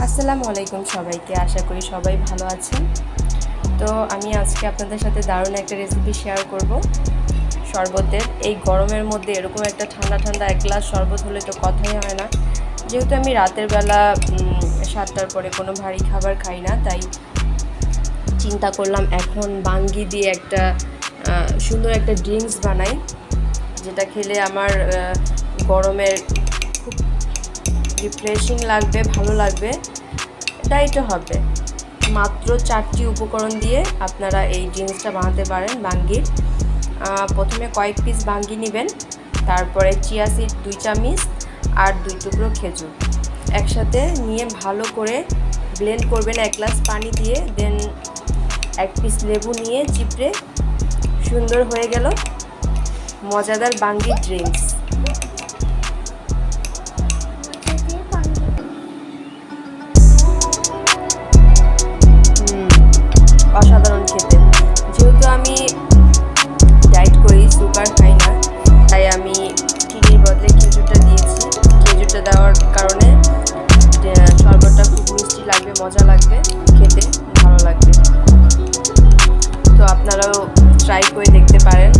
আসসালামু আলাইকুম সবাইকে, আশা করি সবাই ভালো আছেন। তো আমি আজকে আপনাদের সাথে দারুণ একটা রেসিপি শেয়ার করব শরবতের। এই গরমের মধ্যে এরকম একটা ঠান্ডা ঠান্ডা এক গ্লাস শরবত হলে তো কথাই হয় না। যেহেতু আমি রাতের বেলা 7টার পরে কোনো ভারী খাবার খাই না, তাই চিন্তা করলাম এখন বাঙ্গি দিয়ে একটা সুন্দর একটা ড্রিঙ্কস বানাই, যেটা খেলে আমার গরমের খুব রিফ্রেশিং লাগবে, ভালো লাগবে, এটাই তো হবে। মাত্র 4টি উপকরণ দিয়ে আপনারা এই ড্রিঙ্কসটা বানাতে পারেন বাঙ্গির। প্রথমে কয়েক পিস বাঙ্গি নেবেন, তারপরে চিয়া সিড 2 চামচ আর 2 টুকরো খেজুর একসাথে নিয়ে ভালো করে ব্লেন্ড করবেন 1 গ্লাস পানি দিয়ে। দেন 1 পিস লেবু নিয়ে চিপড়ে সুন্দর হয়ে গেল মজাদার বাঙ্গি ড্রিঙ্কস। অসাধারণ খেতে। যেহেতু আমি ডায়েট করি, সুগার খাই না, তাই আমি চিনির বদলে খেজুরটা দিয়েছি। খেজুরটা দেওয়ার কারণে শরবতটা খুব মিষ্টি লাগবে, মজা লাগবে, খেতে ভালো লাগবে। তো আপনারাও ট্রাই করে দেখতে পারেন।